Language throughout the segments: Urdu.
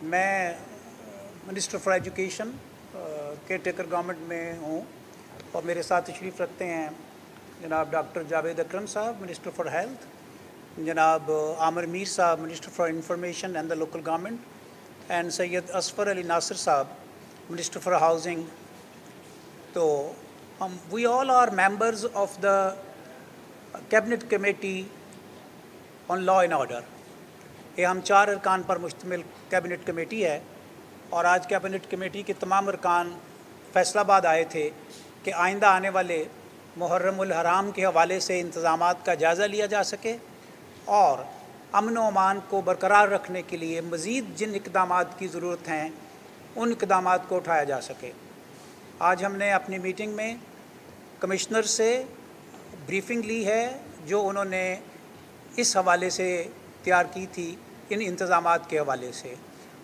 میں minister for education care taker government میں ہوں اور میرے ساتھ تشریف رکھتے ہیں جناب ڈاکٹر جاوید اکرم صاحب منسٹر فار ہیلتھ، جناب عامر میر صاحب minister for information and the local government, and Syed Asfar Ali Nasir صاحب منسٹر فار ہاؤسنگ. تو we all are members of the cabinet committee on law and order. یہ ہم 4 ارکان پر مشتمل کیبنٹ کمیٹی ہے، اور آج کیبنٹ کمیٹی کے تمام ارکان فیصلہ آباد آئے تھے کہ آئندہ آنے والے محرم الحرام کے حوالے سے انتظامات کا جائزہ لیا جا سکے اور امن و امان کو برقرار رکھنے کے لیے مزید جن اقدامات کی ضرورت ہیں ان اقدامات کو اٹھایا جا سکے. آج ہم نے اپنی میٹنگ میں کمشنر سے بریفنگ لی ہے جو انہوں نے اس حوالے سے تیار کی تھی ان انتظامات کے حوالے سے،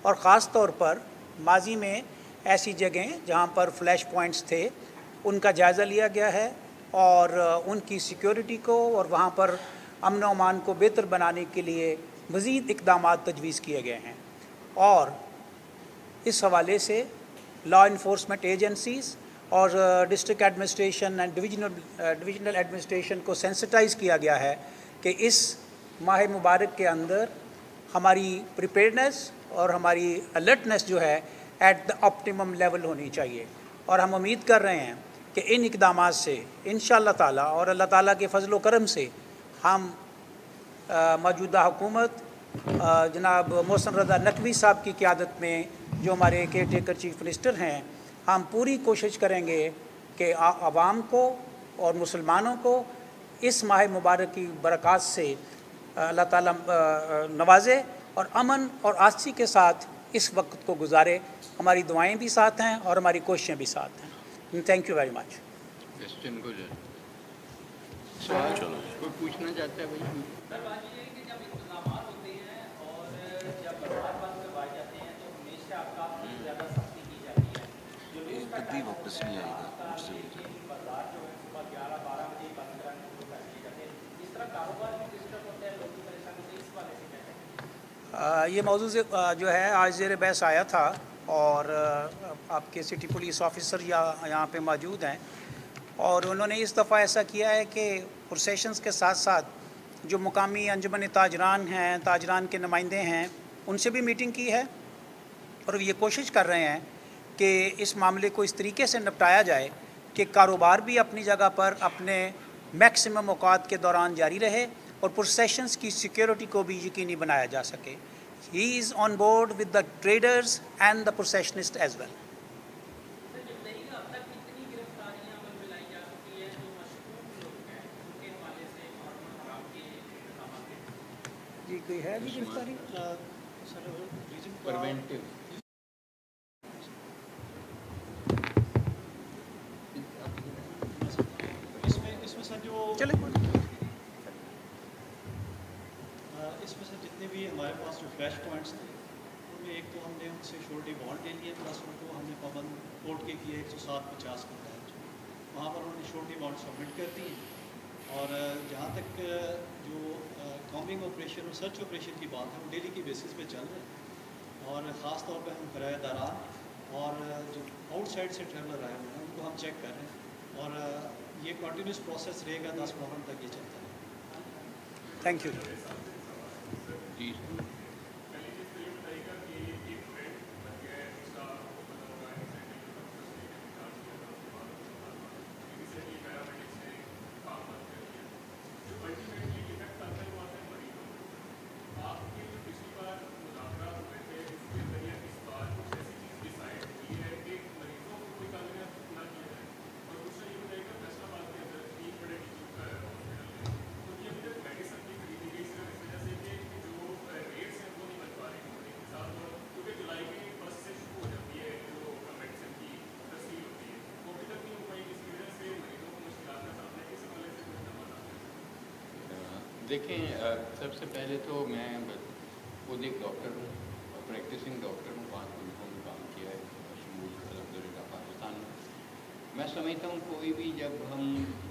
اور خاص طور پر ماضی میں ایسی جگہیں جہاں پر فلیش پوائنٹس تھے ان کا جائزہ لیا گیا ہے اور ان کی سیکیورٹی کو اور وہاں پر امن و امان کو بہتر بنانے کے لیے مزید اقدامات تجویز کیے گئے ہیں. اور اس حوالے سے لا انفورسمنٹ ایجنسیز اور district administration and divisional administration کو سینسٹائز کیا گیا ہے کہ اس ماہ مبارک کے اندر ہماری پریپیئرنس اور ہماری الرٹنس جو ہے ایٹ دا آپٹیمم لیول ہونی چاہیے. اور ہم امید کر رہے ہیں کہ ان اقدامات سے انشاءاللہ تعالیٰ اور اللہ تعالیٰ کے فضل و کرم سے ہم موجودہ حکومت جناب محسن رضا نقوی صاحب کی قیادت میں جو ہمارے کیئر ٹیکر چیف منسٹر ہیں، ہم پوری کوشش کریں گے کہ عوام کو اور مسلمانوں کو اس ماہ مبارک کی برکات سے اللہ تعالیٰ نوازے اور امن اور آسودگی کے ساتھ اس وقت کو گزارے. ہماری دعائیں بھی ساتھ ہیں اور ہماری کوششیں بھی ساتھ ہیں. Thank you very much. Question کو سوال کوئی پوچھنا چاہتا ہے بھائی؟ واپس نہیں آئے گا. یہ موضوع جو ہے آج زیر بحث آیا تھا، اور آپ کے سٹی پولیس آفیسر یہاں پہ موجود ہیں، اور انہوں نے اس دفعہ ایسا کیا ہے کہ پروسیشنز کے ساتھ ساتھ جو مقامی انجمن تاجران ہیں، تاجران کے نمائندے ہیں، ان سے بھی میٹنگ کی ہے، اور یہ کوشش کر رہے ہیں کہ اس معاملے کو اس طریقے سے نپٹایا جائے کہ کاروبار بھی اپنی جگہ پر اپنے میکسیمم اوقات کے دوران جاری رہے اور پروسیشنز کی سیکیورٹی کو بھی یقینی بنایا جا سکے. He is on board with the traders and the processionist as well. جی کوئی ہے بھی گرفتاری؟ پریونٹیو اس میں سے جتنے بھی ہمارے پاس جو فلیش پوائنٹس ہیں ان میں ایک تو ہم نے ان سے شورٹی بانڈ لے لیے، پلس ان کو ہم نے پابند کورٹ کے کیے 10750 کا تحت، وہاں پر انہوں نے شورٹی بانڈ سبمٹ کر دی. اور جہاں تک جو کامبنگ آپریشن اور سرچ آپریشن کی بات ہے وہ ڈیلی کی بیسس پہ چل رہے ہیں، اور خاص طور پہ ہم کرایہ داران اور جو آؤٹ سائڈ سے ٹریولر آئے ہوئے ہیں ان کو ہم چیک کر رہے ہیں، اور یہ کنٹینیوس پروسیس رہے گا 10 محرم تک یہ چلتا ہے. Thank you. جی دیکھیں، سب سے پہلے تو میں خود ایک ڈاکٹر ہوں اور پریکٹسنگ ڈاکٹر ہوں، 5 ملکوں میں کام کیا ہے شمول الحمدللہ پاکستان میں. میں سمجھتا ہوں کوئی بھی جب ہم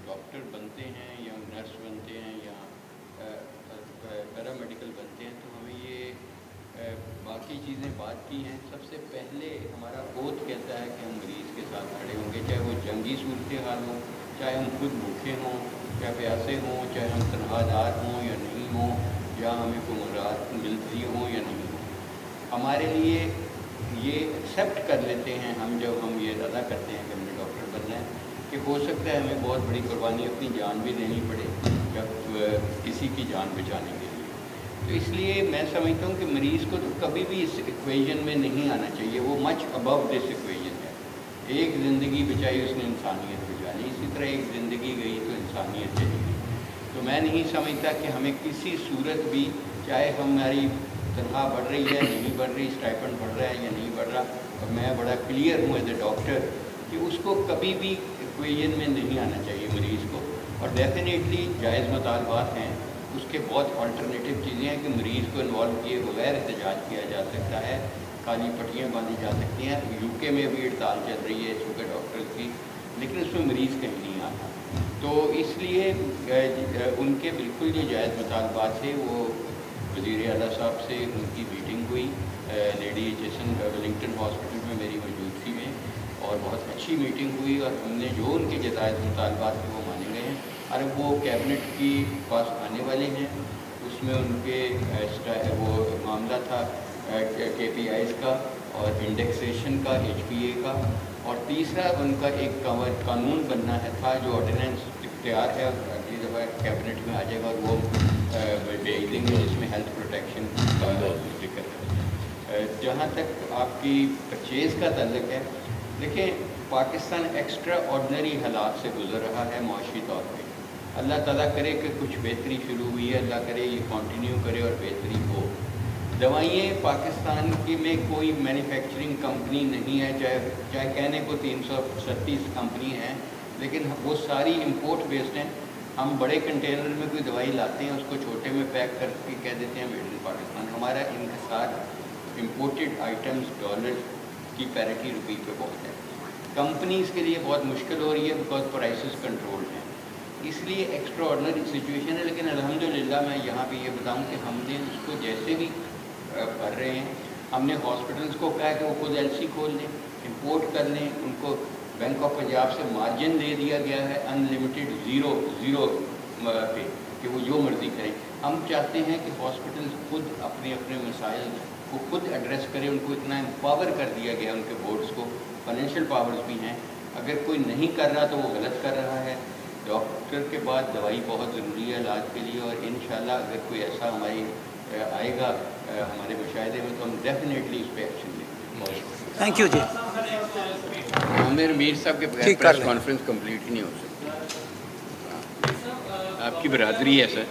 ڈاکٹر بنتے ہیں یا نرس بنتے ہیں یا پیرا میڈیکل بنتے ہیں تو ہمیں یہ باقی چیزیں بات کی ہیں. سب سے پہلے ہمارا اوتھ کہتا ہے کہ ہم مریض کے ساتھ کھڑے ہوں گے، چاہے وہ جنگی صورتحال ہو، چاہے ہم خود بھوکے ہوں، چاہے پیاسے ہوں، چاہے ہم تنہا دار ہوں یا نہیں ہوں، یا ہمیں کوئی مراحت ملتی ہوں یا نہیں ہوں. ہمارے لیے یہ ایکسیپٹ کر لیتے ہیں ہم، جب ہم یہ ادا کرتے ہیں کہ ہمیں ڈاکٹر بننا ہے، کہ ہو سکتا ہے ہمیں بہت بڑی قربانی اپنی جان بھی دینی پڑے جب کسی کی جان بچانے کے لیے. تو اس لیے میں سمجھتا ہوں کہ مریض کو تو کبھی بھی اس ایکویژن میں نہیں آنا چاہیے. وہ مچ ابو دس ایکویژن ہے. ایک زندگی بچائی اس نے انسانیت بچانی، اسی طرح ایک زندگی گئی تو انسانیت چلی گئی. تو میں نہیں سمجھتا کہ ہمیں کسی صورت بھی، چاہے ہماری تنخواہ بڑھ رہی ہے نہیں بڑھ رہی، اسٹائپنڈ بڑھ رہا ہے یا نہیں بڑھ رہا، اور میں بڑا کلیئر ہوں ایز اے ڈاکٹر کہ اس کو کبھی بھی ایکویژن میں نہیں آنا چاہیے مریض کو. اور ڈیفینیٹلی جائز مطالبات ہیں، اس کے بہت آلٹرنیٹیو چیزیں ہیں کہ مریض کو انوالو کیے بغیر احتجاج کیا جا سکتا ہے، کالی پٹیاں باندھی جا سکتی ہیں. یو کے میں بھی ہڑتال چل رہی ہے چونکہ ڈاکٹرز کی، لیکن اس میں مریض کہیں نہیں آتا. تو اس لیے ان کے بالکل جو جائز مطالبات تھے وہ وزیر اعلیٰ صاحب سے ان کی میٹنگ ہوئی لیڈی جیسن ویلنگٹن ہاسپٹل میں میری موجودگی میں، اور بہت اچھی میٹنگ ہوئی، اور ہم نے جو ان کے جائز مطالبات تھے وہ مانے گئے ہیں. اور وہ کیبنٹ کی پاس آنے والے ہیں. اس میں ان کے وہ معاملہ تھا KPIs کا اور انڈیکسیشن کا، HPA کا، اور تیسرا ان کا ایک قانون بننا ہے تھا جو آرڈیننس اختیار ہے، اور اگلی دفعہ کیبنٹ میں آ جائے گا، اور وہ بھیج دیں گے جس میں ہیلتھ پروٹیکشن کا ذکر ہے. جہاں تک آپ کی پرچیز کا تعلق ہے، دیکھیں پاکستان ایکسٹرا آرڈنری حالات سے گزر رہا ہے معاشی طور پہ. اللہ تعالیٰ کرے کہ کچھ بہتری شروع ہوئی ہے، اللہ کرے یہ کنٹینیو کرے اور بہتری ہو. دوائیں پاکستان کی میں کوئی مینوفیکچرنگ کمپنی نہیں ہے، چاہے کہنے کو 337 کمپنی ہیں، لیکن وہ ساری امپورٹ بیسڈ ہیں. ہم بڑے کنٹینر میں کوئی دوائی لاتے ہیں، اس کو چھوٹے میں پیک کر کے کہہ دیتے ہیں میڈ ان پاکستان. ہمارا انحصار امپورٹڈ آئٹمز ڈالر کی پیرٹی روپی پہ بہت ہے. کمپنیز کے لیے بہت مشکل ہو رہی ہے بیکاز پرائسز کنٹرول ہیں، اس لیے ایکسٹرا آرڈنری سچویشن ہے. لیکن الحمدللہ میں یہاں پہ یہ بتاؤں کہ ہم نے اس کو جیسے بھی کر رہے ہیں. ہم نے ہاسپٹلس کو کہا کہ وہ خود LC کھول لیں، امپورٹ کر لیں. ان کو بینک آف پنجاب سے مارجن دے دیا گیا ہے ان لمیٹڈ زیرو پہ کہ وہ جو مرضی کریں. ہم چاہتے ہیں کہ ہاسپٹلس خود اپنے مسائل کو خود ایڈریس کریں. ان کو اتنا امپاور کر دیا گیا، ان کے بورڈز کو فائنینشیل پاورز بھی ہیں. اگر کوئی نہیں کر رہا تو وہ غلط کر رہا ہے. ڈاکٹر کے بعد دوائی بہت ضروری ہے علاج کے لیے، اور انشاءاللہ اگر کوئی ایسا ہماری آئے گا ہمارے مشاہدے میں تو ہم ڈیفینیٹلی اس پہ ایکشن لیں گے. تھینک یو جی. عامر میر صاحب کے بغیر پریس کانفرنس کمپلیٹ ہی نہیں ہو سکتی. آپ کی برادری ہے سر.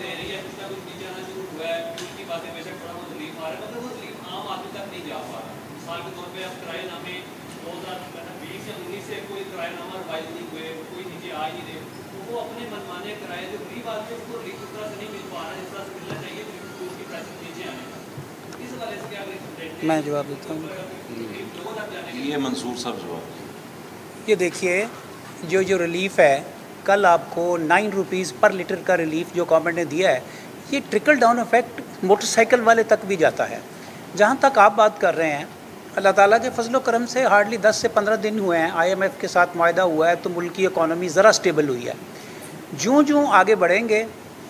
وہ اپنے منمانے کرائے جو غریب آدمی اس کو ریلیف اس طرح سے نہیں مل پا رہا ہے جس طرح سے ملنا چاہیے تو اس کی پرائسز نیچے آنے کا. اس حوالے سے کیا میں جواب دیتا ہوں. یہ منصور صاحب جواب. یہ دیکھیے جو ریلیف ہے، کل آپ کو 9 روپیز پر لیٹر کا ریلیف جو گورنمنٹ نے دیا ہے، یہ trickle down effect motorcycle والے تک بھی جاتا ہے. جہاں تک آپ بات کر رہے ہیں، اللہ تعالیٰ کے فضل و کرم سے ہارڈلی 10 سے 15 دن ہوئے ہیں IMF کے ساتھ معاہدہ ہوا ہے تو ملک کی اکانومی ذرا سٹیبل ہوئی ہے. جوں آگے بڑھیں گے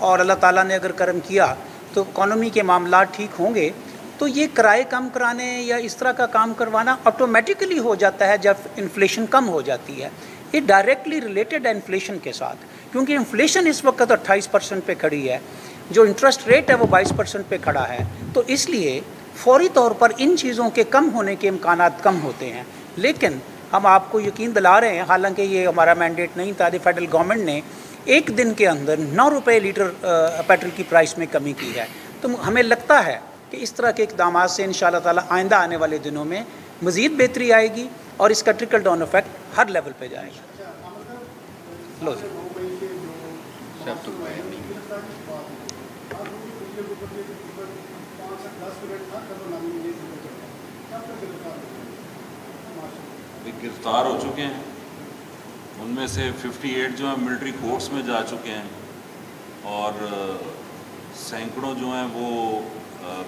اور اللہ تعالیٰ نے اگر کرم کیا تو اکانومی کے معاملات ٹھیک ہوں گے تو یہ کرائے کم کرانے یا اس طرح کا کام کروانا آٹومیٹیکلی ہو جاتا ہے جب انفلیشن کم ہو جاتی ہے. یہ ڈائریکٹلی ریلیٹڈ ہے انفلیشن کے ساتھ، کیونکہ انفلیشن اس وقت 28% پہ کھڑی ہے، جو انٹرسٹ ریٹ ہے وہ 22% پہ کھڑا ہے. تو اس لیے فوری طور پر ان چیزوں کے کم ہونے کے امکانات کم ہوتے ہیں. لیکن ہم آپ کو یقین دلا رہے ہیں، حالانکہ یہ ہمارا مینڈیٹ نہیں تھا، فیڈرل گورنمنٹ نے 1 دن کے اندر 9 روپے لیٹر پیٹرول کی پرائس میں کمی کی ہے. تو ہمیں لگتا ہے کہ اس طرح کے اقدامات سے انشاءاللہ تعالی آئندہ آنے والے دنوں میں مزید بہتری آئے گی اور اس کا ٹرکل ڈاؤن افیکٹ ہر لیول پہ جائے گا. لو جی. سب تو گرفتار ہو چکے ہیں، ان میں سے 58 جو ہیں ملٹری کورٹس میں جا چکے ہیں، اور سینکڑوں جو ہیں وہ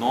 9